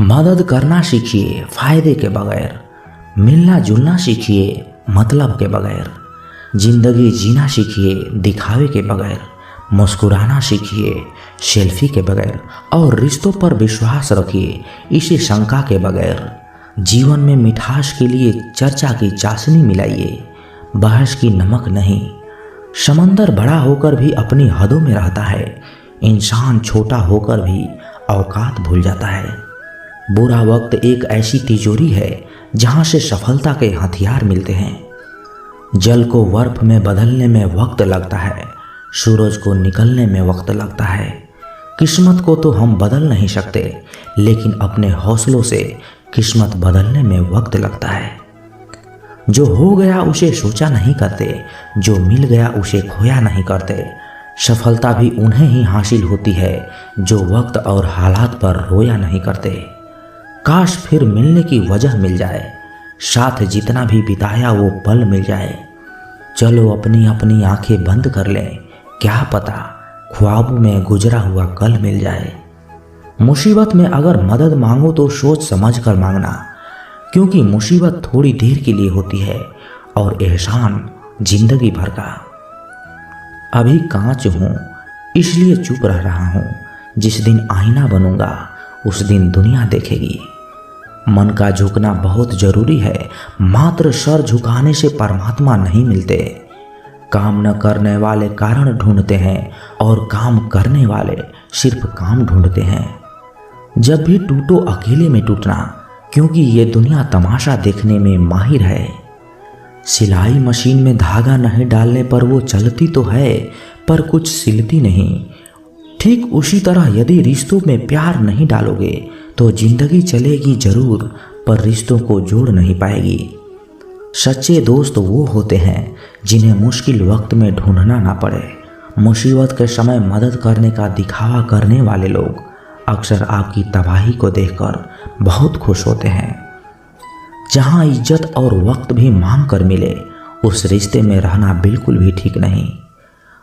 मदद करना सीखिए फायदे के बगैर, मिलना जुलना सीखिए मतलब के बगैर, जिंदगी जीना सीखिए दिखावे के बगैर, मुस्कुराना सीखिए सेल्फी के बगैर, और रिश्तों पर विश्वास रखिए इसी शंका के बगैर। जीवन में मिठास के लिए चर्चा की चाशनी मिलाइए, बहस की नमक नहीं। समंदर बड़ा होकर भी अपनी हदों में रहता है, इंसान छोटा होकर भी औकात भूल जाता है। बुरा वक्त एक ऐसी तिजोरी है जहां से सफलता के हथियार मिलते हैं। जल को बर्फ में बदलने में वक्त लगता है, सूरज को निकलने में वक्त लगता है। किस्मत को तो हम बदल नहीं सकते, लेकिन अपने हौसलों से किस्मत बदलने में वक्त लगता है। जो हो गया उसे सोचा नहीं करते, जो मिल गया उसे खोया नहीं करते। सफलता भी उन्हें ही हासिल होती है जो वक्त और हालात पर रोया नहीं करते। काश फिर मिलने की वजह मिल जाए, साथ जितना भी बिताया वो पल मिल जाए। चलो अपनी अपनी आंखें बंद कर लें, क्या पता ख्वाबों में गुजरा हुआ कल मिल जाए। मुसीबत में अगर मदद मांगो तो सोच समझ कर मांगना, क्योंकि मुसीबत थोड़ी देर के लिए होती है और एहसान जिंदगी भर का। अभी कांच हूँ इसलिए चुप रह रहा हूँ, जिस दिन आईना बनूंगा उस दिन दुनिया देखेगी। मन का झुकना बहुत जरूरी है, मात्र सर झुकाने से परमात्मा नहीं मिलते। काम न करने वाले कारण ढूंढते हैं और काम करने वाले सिर्फ काम ढूंढते हैं। जब भी टूटो अकेले में टूटना, क्योंकि ये दुनिया तमाशा देखने में माहिर है। सिलाई मशीन में धागा नहीं डालने पर वो चलती तो है पर कुछ सिलती नहीं। ठीक उसी तरह यदि रिश्तों में प्यार नहीं डालोगे तो जिंदगी चलेगी जरूर, पर रिश्तों को जोड़ नहीं पाएगी। सच्चे दोस्त वो होते हैं जिन्हें मुश्किल वक्त में ढूंढना ना पड़े। मुसीबत के समय मदद करने का दिखावा करने वाले लोग अक्सर आपकी तबाही को देखकर बहुत खुश होते हैं। जहां इज्जत और वक्त भी मांग कर मिले, उस रिश्ते में रहना बिल्कुल भी ठीक नहीं।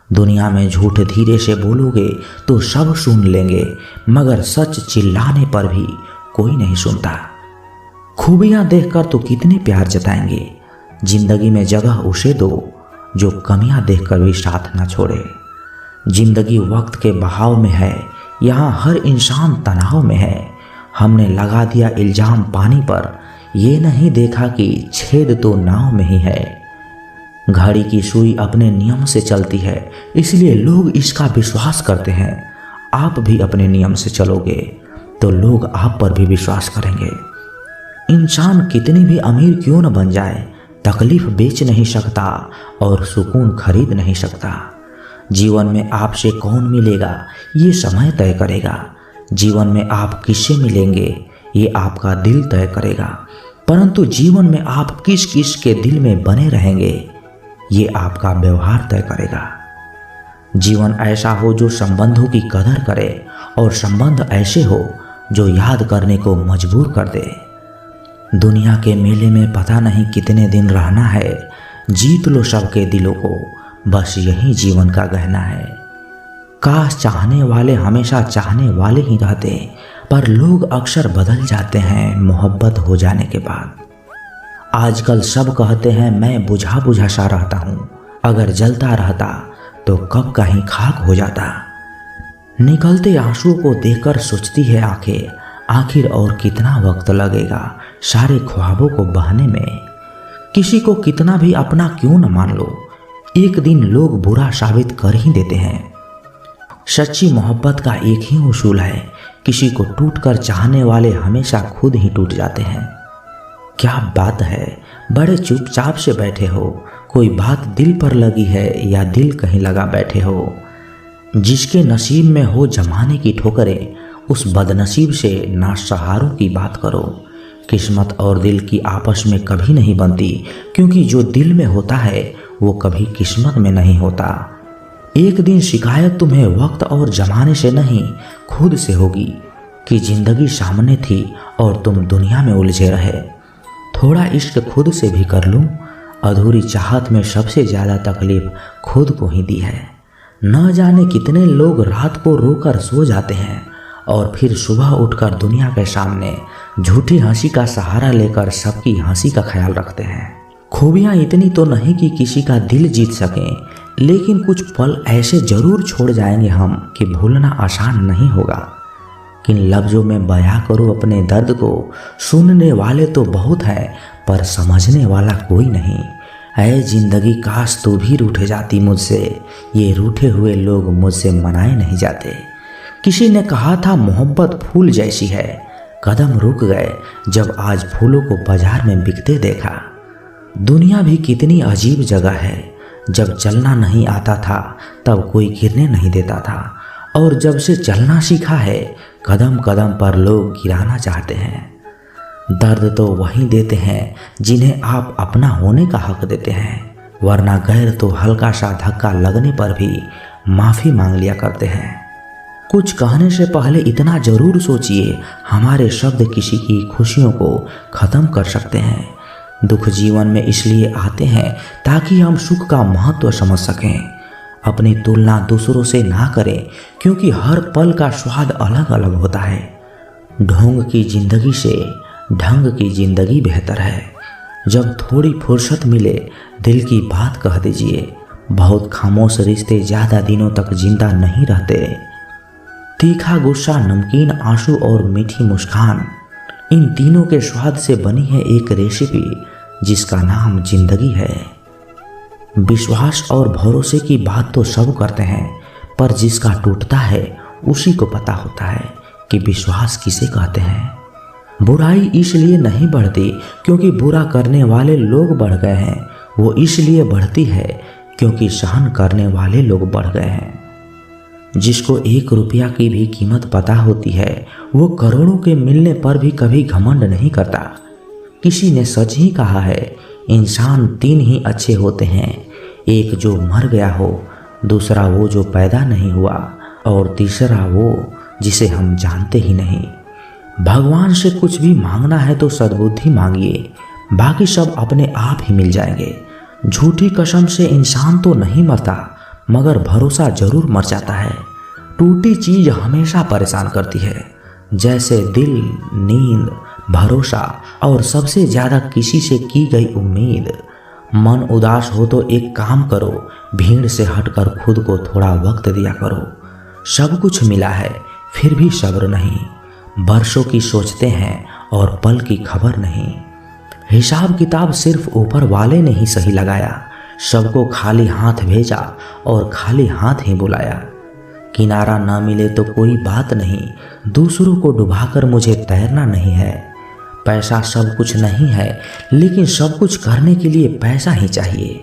दुनिया में झूठ धीरे से बोलोगे तो सब सुन लेंगे, मगर सच चिल्लाने पर भी कोई नहीं सुनता। खूबियां देखकर तो कितने प्यार जताएंगे। जिंदगी में जगह उसे दो जो कमियां देखकर भी साथ ना छोड़े। जिंदगी वक्त के बहाव में है, यहाँ हर इंसान तनाव में है। हमने लगा दिया इल्जाम पानी पर, ये नहीं देखा कि छेद तो नाव में ही है। घड़ी की सुई अपने नियम से चलती है, इसलिए लोग इसका विश्वास करते हैं। आप भी अपने नियम से चलोगे तो लोग आप पर भी विश्वास करेंगे। इंसान कितनी भी अमीर क्यों न बन जाए, तकलीफ बेच नहीं सकता और सुकून खरीद नहीं सकता। जीवन में आपसे कौन मिलेगा ये समय तय करेगा। जीवन में आप किससे मिलेंगे ये आपका दिल तय करेगा। परंतु जीवन में आप किस किस के दिल में बने रहेंगे ये आपका व्यवहार तय करेगा। जीवन ऐसा हो जो संबंधों की कदर करे, और संबंध ऐसे हो जो याद करने को मजबूर कर दे। दुनिया के मेले में पता नहीं कितने दिन रहना है, जीत लो सबके दिलों को, बस यही जीवन का गहना है। काश चाहने वाले हमेशा चाहने वाले ही रहते, पर लोग अक्सर बदल जाते हैं मोहब्बत हो जाने के बाद। आजकल सब कहते हैं मैं बुझा बुझा सा रहता हूँ, अगर जलता रहता तो कब कहीं खाक हो जाता। निकलते आंसुओं को देखकर सोचती है आंखें, आखिर और कितना वक्त लगेगा सारे ख्वाबों को बहने में। किसी को कितना भी अपना क्यों न मान लो, एक दिन लोग बुरा साबित कर ही देते हैं। सच्ची मोहब्बत का एक ही उसूल है, किसी को टूटकर चाहने वाले हमेशा खुद ही टूट जाते हैं। क्या बात है, बड़े चुपचाप से बैठे हो, कोई बात दिल पर लगी है या दिल कहीं लगा बैठे हो। जिसके नसीब में हो जमाने की ठोकरें, उस बदनसीब से ना सहारों की बात करो। किस्मत और दिल की आपस में कभी नहीं बनती, क्योंकि जो दिल में होता है वो कभी किस्मत में नहीं होता। एक दिन शिकायत तुम्हें वक्त और जमाने से नहीं खुद से होगी कि जिंदगी सामने थी और तुम दुनिया में उलझे रहे। थोड़ा इश्क खुद से भी कर लूं, अधूरी चाहत में सबसे ज़्यादा तकलीफ खुद को ही दी है। न जाने कितने लोग रात को रोकर सो जाते हैं और फिर सुबह उठकर दुनिया के सामने झूठी हंसी का सहारा लेकर सबकी हंसी का ख्याल रखते हैं। खूबियां इतनी तो नहीं कि किसी का दिल जीत सकें, लेकिन कुछ पल ऐसे जरूर छोड़ जाएंगे हम कि भूलना आसान नहीं होगा। किन लफ्जों में बयां करूं अपने दर्द को, सुनने वाले तो बहुत हैं पर समझने वाला कोई नहीं। ऐ जिंदगी काश तू भी रूठ जाती मुझसे, ये रूठे हुए लोग मुझसे मनाए नहीं जाते। किसी ने कहा था मोहब्बत फूल जैसी है, कदम रुक गए जब आज फूलों को बाजार में बिकते देखा। दुनिया भी कितनी अजीब जगह है, जब चलना नहीं आता था तब कोई गिरने नहीं देता था, और जब से चलना सीखा है कदम कदम पर लोग गिराना चाहते हैं। दर्द तो वही देते हैं जिन्हें आप अपना होने का हक देते हैं, वरना गैर तो हल्का सा धक्का लगने पर भी माफ़ी मांग लिया करते हैं। कुछ कहने से पहले इतना जरूर सोचिए, हमारे शब्द किसी की खुशियों को ख़त्म कर सकते हैं। दुख जीवन में इसलिए आते हैं ताकि हम सुख का महत्व समझ सकें। अपनी तुलना दूसरों से ना करें, क्योंकि हर पल का स्वाद अलग अलग होता है। ढोंग की जिंदगी से ढंग की जिंदगी बेहतर है। जब थोड़ी फुर्सत मिले दिल की बात कह दीजिए। बहुत खामोश रिश्ते ज़्यादा दिनों तक जिंदा नहीं रहते। तीखा गुस्सा, नमकीन आंसू और मीठी मुस्कान, इन तीनों के स्वाद से बनी है एक रेसिपी जिसका नाम जिंदगी है। विश्वास और भरोसे की बात तो सब करते हैं, पर जिसका टूटता है उसी को पता होता है कि विश्वास किसे कहते हैं। बुराई इसलिए नहीं बढ़ती क्योंकि बुरा करने वाले लोग बढ़ गए हैं, वो इसलिए बढ़ती है क्योंकि सहन करने वाले लोग बढ़ गए हैं। जिसको 1 रुपया की भी कीमत पता होती है, वो करोड़ों के मिलने पर भी कभी घमंड नहीं करता। किसी ने सच ही कहा है, इंसान 3 ही अच्छे होते हैं, एक जो मर गया हो, दूसरा वो जो पैदा नहीं हुआ, और तीसरा वो जिसे हम जानते ही नहीं। भगवान से कुछ भी मांगना है तो सद्बुद्धि मांगिए, बाकी सब अपने आप ही मिल जाएंगे। झूठी कसम से इंसान तो नहीं मरता, मगर भरोसा जरूर मर जाता है। टूटी चीज हमेशा परेशान करती है, जैसे दिल, नींद, भरोसा और सबसे ज़्यादा किसी से की गई उम्मीद। मन उदास हो तो एक काम करो, भीड़ से हटकर खुद को थोड़ा वक्त दिया करो। सब कुछ मिला है फिर भी सब्र नहीं, बरसों की सोचते हैं और पल की खबर नहीं। हिसाब किताब सिर्फ ऊपर वाले ने ही सही लगाया, सबको खाली हाथ भेजा और खाली हाथ ही बुलाया। किनारा ना मिले तो कोई बात नहीं, दूसरों को डुबाकर मुझे तैरना नहीं है। पैसा सब कुछ नहीं है, लेकिन सब कुछ करने के लिए पैसा ही चाहिए।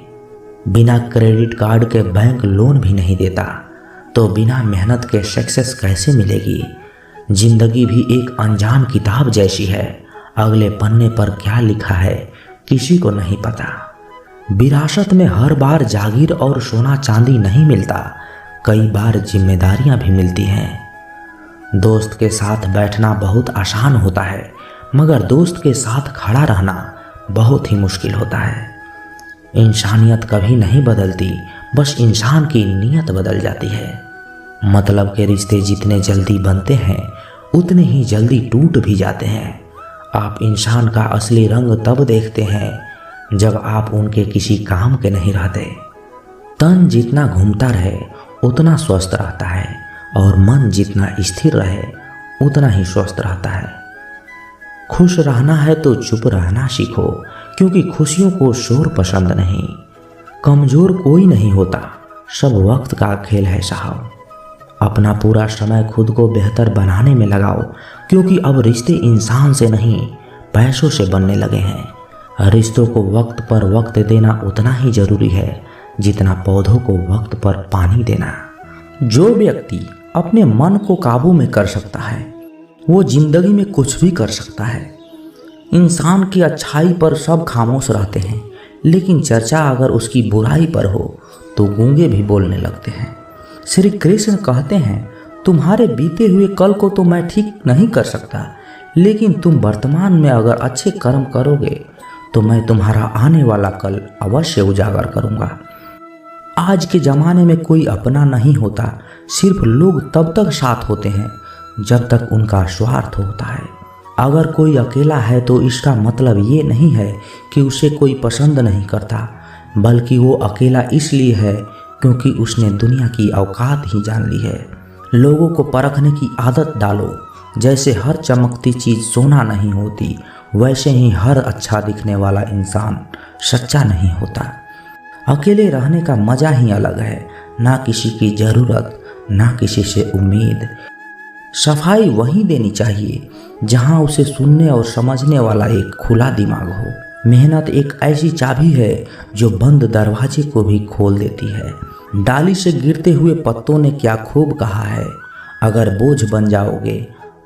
बिना क्रेडिट कार्ड के बैंक लोन भी नहीं देता, तो बिना मेहनत के सक्सेस कैसे मिलेगी। जिंदगी भी एक अनजान किताब जैसी है, अगले पन्ने पर क्या लिखा है किसी को नहीं पता। विरासत में हर बार जागीर और सोना चांदी नहीं मिलता, कई बार जिम्मेदारियां भी मिलती हैं। दोस्त के साथ बैठना बहुत आसान होता है, मगर दोस्त के साथ खड़ा रहना बहुत ही मुश्किल होता है। इंसानियत कभी नहीं बदलती, बस इंसान की नीयत बदल जाती है। मतलब के रिश्ते जितने जल्दी बनते हैं उतने ही जल्दी टूट भी जाते हैं। आप इंसान का असली रंग तब देखते हैं जब आप उनके किसी काम के नहीं रहते। तन जितना घूमता रहे उतना स्वस्थ रहता है, और मन जितना स्थिर रहे उतना ही स्वस्थ रहता है। खुश रहना है तो चुप रहना सीखो, क्योंकि खुशियों को शोर पसंद नहीं। कमजोर कोई नहीं होता, सब वक्त का खेल है साहब। अपना पूरा समय खुद को बेहतर बनाने में लगाओ, क्योंकि अब रिश्ते इंसान से नहीं पैसों से बनने लगे हैं। रिश्तों को वक्त पर वक्त देना उतना ही जरूरी है जितना पौधों को वक्त पर पानी देना। जो व्यक्ति अपने मन को काबू में कर सकता है वो जिंदगी में कुछ भी कर सकता है। इंसान की अच्छाई पर सब खामोश रहते हैं, लेकिन चर्चा अगर उसकी बुराई पर हो तो गूंगे भी बोलने लगते हैं। श्री कृष्ण कहते हैं, तुम्हारे बीते हुए कल को तो मैं ठीक नहीं कर सकता, लेकिन तुम वर्तमान में अगर अच्छे कर्म करोगे तो मैं तुम्हारा आने वाला कल अवश्य उजागर करूंगा। आज के ज़माने में कोई अपना नहीं होता, सिर्फ लोग तब तक साथ होते हैं जब तक उनका स्वार्थ होता है। अगर कोई अकेला है तो इसका मतलब ये नहीं है कि उसे कोई पसंद नहीं करता, बल्कि वो अकेला इसलिए है क्योंकि उसने दुनिया की औकात ही जान ली है। लोगों को परखने की आदत डालो। जैसे हर चमकती चीज़ सोना नहीं होती, वैसे ही हर अच्छा दिखने वाला इंसान सच्चा नहीं होता। अकेले रहने का मज़ा ही अलग है, ना किसी की ज़रूरत, ना किसी से उम्मीद। सफाई वहीं देनी चाहिए जहां उसे सुनने और समझने वाला एक खुला दिमाग हो। मेहनत एक ऐसी चाबी है जो बंद दरवाजे को भी खोल देती है। डाली से गिरते हुए पत्तों ने क्या खूब कहा है, अगर बोझ बन जाओगे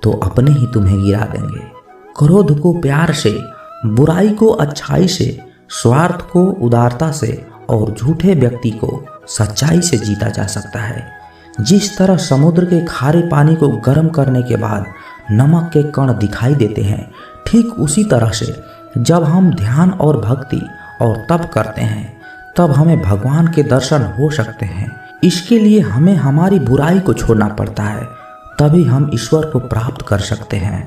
तो अपने ही तुम्हें गिरा देंगे। क्रोध को प्यार से, बुराई को अच्छाई से, स्वार्थ को उदारता से और झूठे व्यक्ति को सच्चाई से जीता जा सकता है। जिस तरह समुद्र के खारे पानी को गर्म करने के बाद नमक के कण दिखाई देते हैं, ठीक उसी तरह से जब हम ध्यान और भक्ति और तप करते हैं तब हमें भगवान के दर्शन हो सकते हैं। इसके लिए हमें हमारी बुराई को छोड़ना पड़ता है, तभी हम ईश्वर को प्राप्त कर सकते हैं।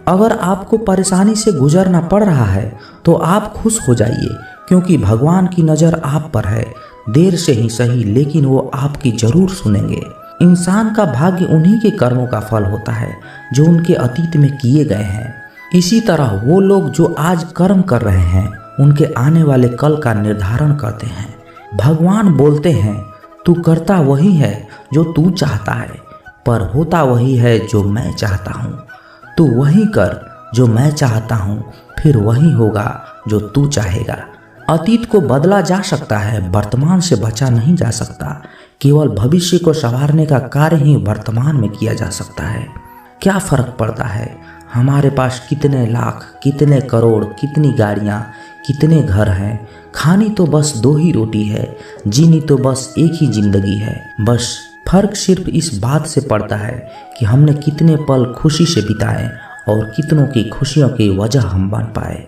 अगर आपको परेशानी से गुजरना पड़ रहा है तो आप खुश हो जाइए, क्योंकि भगवान की नज़र आप पर है। देर से ही सही, लेकिन वो आपकी जरूर सुनेंगे। इंसान का भाग्य उन्हीं के कर्मों का फल होता है जो उनके अतीत में किए गए हैं। इसी तरह वो लोग जो आज कर्म कर रहे हैं उनके आने वाले कल का निर्धारण करते हैं। भगवान बोलते हैं, तू करता वही है जो तू चाहता है, पर होता वही है जो मैं चाहता हूँ। तू वही कर जो मैं चाहता हूँ, फिर वही होगा जो तू चाहेगा। अतीत को बदला जा सकता है, वर्तमान से बचा नहीं जा सकता। केवल भविष्य को संवारने का कार्य ही वर्तमान में किया जा सकता है। क्या फर्क पड़ता है हमारे पास कितने लाख, कितने करोड़, कितनी गाड़ियाँ, कितने घर हैं। खानी तो बस 2 ही रोटी है, जीनी तो बस एक ही जिंदगी है। बस फर्क सिर्फ इस बात से पड़ता है कि हमने कितने पल खुशी से बिताए और कितनों की खुशियों की वजह हम बन पाए।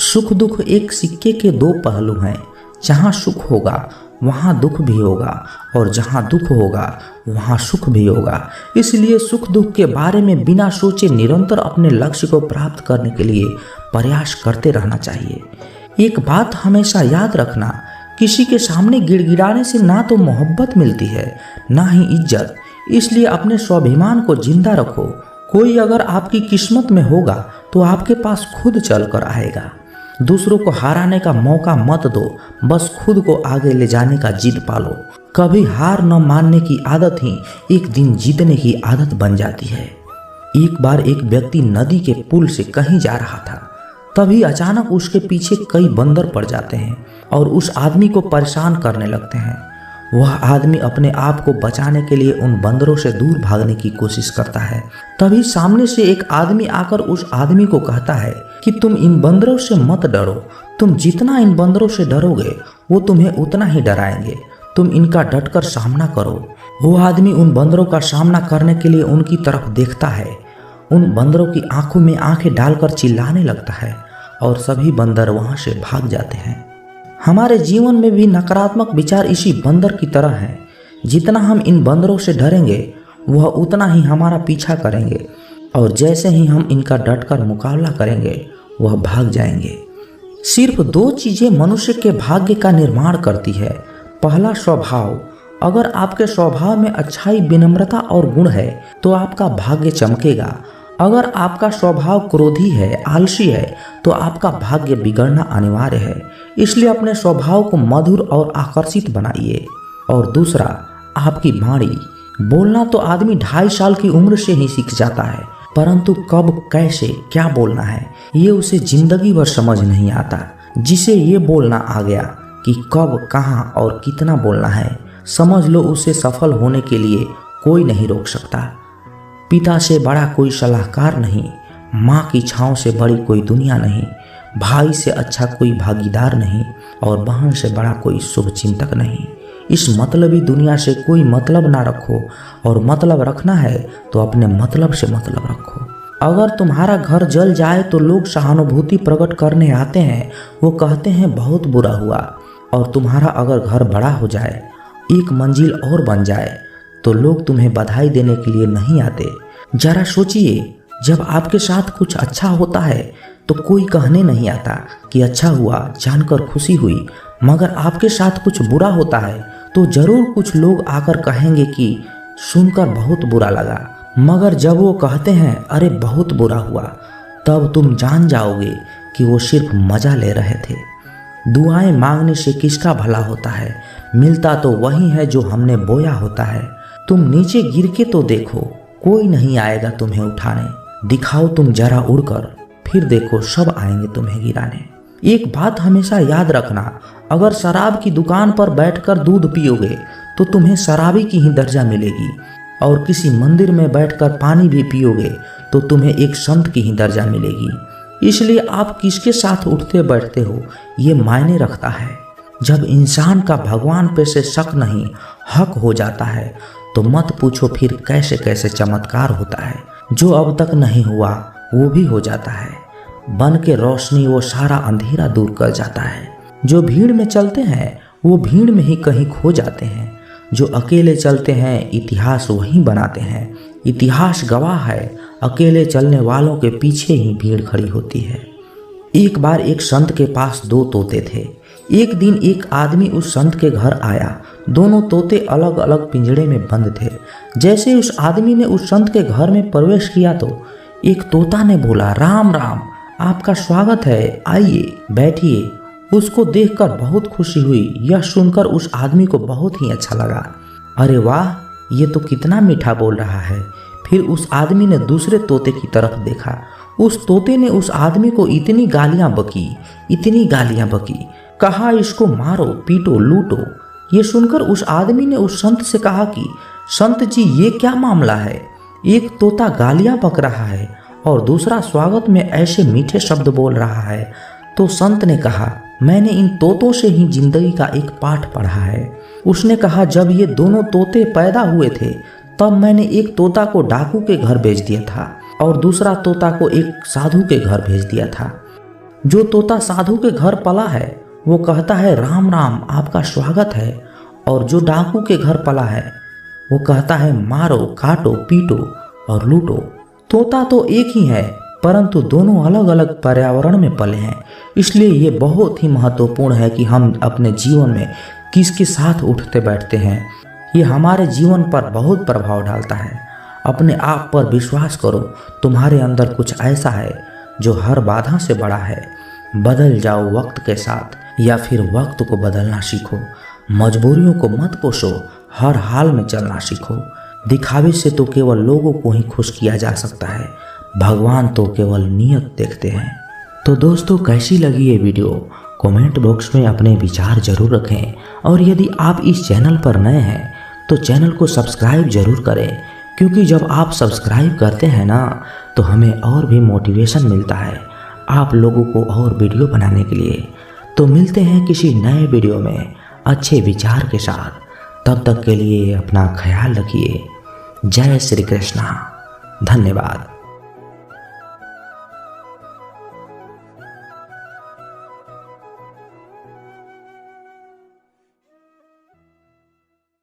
सुख दुख एक सिक्के के 2 पहलू हैं। जहाँ सुख होगा वहाँ दुख भी होगा, और जहाँ दुख होगा वहाँ सुख भी होगा। इसलिए सुख दुख के बारे में बिना सोचे निरंतर अपने लक्ष्य को प्राप्त करने के लिए प्रयास करते रहना चाहिए। एक बात हमेशा याद रखना, किसी के सामने गिड़गिड़ाने से ना तो मोहब्बत मिलती है ना ही इज्जत। इसलिए अपने स्वाभिमान को जिंदा रखो। कोई अगर आपकी किस्मत में होगा तो आपके पास खुद चल कर आएगा। दूसरों को हराने का मौका मत दो, बस खुद को आगे ले जाने का जिद पालो। कभी हार न मानने की आदत ही एक दिन जीतने की आदत बन जाती है। एक बार एक व्यक्ति नदी के पुल से कहीं जा रहा था, तभी अचानक उसके पीछे कई बंदर पड़ जाते हैं और उस आदमी को परेशान करने लगते हैं। वह आदमी अपने आप को बचाने के लिए उन बंदरों से दूर भागने की कोशिश करता है। तभी सामने से एक आदमी आकर उस आदमी को कहता है कि तुम इन बंदरों से मत डरो, तुम जितना इन बंदरों से डरोगे वो तुम्हें उतना ही डराएंगे। तुम इनका डटकर सामना करो। वो आदमी उन बंदरों का सामना करने के लिए उनकी तरफ देखता है, उन बंदरों की आंखों में आंखें डालकर चिल्लाने लगता है और सभी बंदर वहां से भाग जाते हैं। हमारे जीवन में भी नकारात्मक विचार इसी बंदर की तरह हैं। जितना हम इन बंदरों से डरेंगे वह उतना ही हमारा पीछा करेंगे, और जैसे ही हम इनका डटकर मुकाबला करेंगे वह भाग जाएंगे। सिर्फ 2 चीज़ें मनुष्य के भाग्य का निर्माण करती है। पहला, स्वभाव। अगर आपके स्वभाव में अच्छाई, विनम्रता और गुण है तो आपका भाग्य चमकेगा। अगर आपका स्वभाव क्रोधी है, आलसी है, तो आपका भाग्य बिगड़ना अनिवार्य है। इसलिए अपने स्वभाव को मधुर और आकर्षित बनाइए। और दूसरा, आपकी वाणी। बोलना तो आदमी 2.5 साल की उम्र से ही सीख जाता है, परंतु कब, कैसे, क्या बोलना है ये उसे जिंदगी भर समझ नहीं आता। जिसे ये बोलना आ गया कि कब, कहाँ और कितना बोलना है, समझ लो उसे सफल होने के लिए कोई नहीं रोक सकता। पिता से बड़ा कोई सलाहकार नहीं, माँ की छाँव से बड़ी कोई दुनिया नहीं, भाई से अच्छा कोई भागीदार नहीं, और बहन से बड़ा कोई शुभचिंतक नहीं। इस मतलबी दुनिया से कोई मतलब ना रखो, और मतलब रखना है तो अपने मतलब से मतलब रखो। अगर तुम्हारा घर जल जाए तो लोग सहानुभूति प्रकट करने आते हैं, वो कहते हैं बहुत बुरा हुआ। और तुम्हारा अगर घर बड़ा हो जाए एक मंजिल और बन जाए तो लोग तुम्हें बधाई देने के लिए नहीं आते। जरा सोचिए, जब आपके साथ कुछ अच्छा होता है तो कोई कहने नहीं आता कि अच्छा हुआ, जानकर खुशी हुई। मगर आपके साथ कुछ बुरा होता है तो जरूर कुछ लोग आकर कहेंगे कि सुनकर बहुत बुरा लगा। मगर जब वो कहते हैं अरे बहुत बुरा हुआ, तब तुम जान जाओगे कि वो सिर्फ मजा ले रहे थे। दुआएं मांगने से किसका भला होता है, मिलता तो वही है जो हमने बोया होता है। तुम नीचे गिर के तो देखो, कोई नहीं आएगा तुम्हें उठाने। दिखाओ तुम जरा उड़कर, फिर देखो सब आएंगे तुम्हें गिराने। एक बात हमेशा याद रखना, अगर शराब की दुकान पर बैठकर दूध पियोगे तो तुम्हें शराबी की ही दर्जा मिलेगी, और किसी मंदिर में बैठकर पानी भी पियोगे तो तुम्हें एक संत की ही दर्जा मिलेगी। इसलिए आप किसके साथ उठते बैठते हो ये मायने रखता है। जब इंसान का भगवान पे से शक नहीं हक हो जाता है तो मत पूछो फिर कैसे कैसे चमत्कार होता है। जो अब तक नहीं हुआ वो भी हो जाता है। बन के रोशनी वो सारा अंधेरा दूर कर जाता है। जो भीड़ में चलते हैं वो भीड़ में ही कहीं खो जाते हैं। जो अकेले चलते हैं इतिहास वही बनाते हैं। इतिहास गवाह है, अकेले चलने वालों के पीछे ही भीड़ खड़ी होती है। एक बार एक संत के पास 2 तोते थे। एक दिन एक आदमी उस संत के घर आया। दोनों तोते अलग अलग पिंजड़े में बंद थे। जैसे उस आदमी ने उस संत के घर में प्रवेश किया तो एक तोता ने बोला, राम राम, आपका स्वागत है, आइए बैठिए। उसको देखकर बहुत खुशी हुई। यह सुनकर उस आदमी को बहुत ही अच्छा लगा। अरे वाह, ये तो कितना मीठा बोल रहा है। फिर उस आदमी ने दूसरे तोते की तरफ देखा। उस तोते ने उस आदमी को इतनी गालियां बकी, कहा इसको मारो, पीटो, लूटो। ये सुनकर उस आदमी ने उस संत से कहा कि संत जी, ये क्या मामला है? एक तोता गालियां बक रहा है और दूसरा स्वागत में ऐसे मीठे शब्द बोल रहा है। तो संत ने कहा, मैंने इन तोतों से ही जिंदगी का एक पाठ पढ़ा है। उसने कहा, जब ये दोनों तोते पैदा हुए थे तब मैंने एक तोता को डाकू के घर भेज दिया था और दूसरा तोता को एक साधु के घर भेज दिया था। जो तोता साधु के घर पला है वो कहता है राम राम, आपका स्वागत है, और जो डाकू के घर पला है वो कहता है मारो, काटो, पीटो और लूटो। तोता तो एक ही है परंतु दोनों अलग अलग पर्यावरण में पले हैं। इसलिए ये बहुत ही महत्वपूर्ण है कि हम अपने जीवन में किसके साथ उठते बैठते हैं। ये हमारे जीवन पर बहुत प्रभाव डालता है। अपने आप पर विश्वास करो, तुम्हारे अंदर कुछ ऐसा है जो हर बाधा से बड़ा है। बदल जाओ वक्त के साथ, या फिर वक्त को बदलना सीखो। मजबूरियों को मत पोषो, हर हाल में चलना सीखो। दिखावे से तो केवल लोगों को ही खुश किया जा सकता है, भगवान तो केवल नियत देखते हैं। तो दोस्तों, कैसी लगी ये वीडियो? कमेंट बॉक्स में अपने विचार जरूर रखें, और यदि आप इस चैनल पर नए हैं तो चैनल को सब्सक्राइब जरूर करें, क्योंकि जब आप सब्सक्राइब करते हैं ना तो हमें और भी मोटिवेशन मिलता है आप लोगों को और वीडियो बनाने के लिए। तो मिलते हैं किसी नए वीडियो में अच्छे विचार के साथ। तब तक के लिए अपना ख्याल रखिए। जय श्री कृष्णा। धन्यवाद।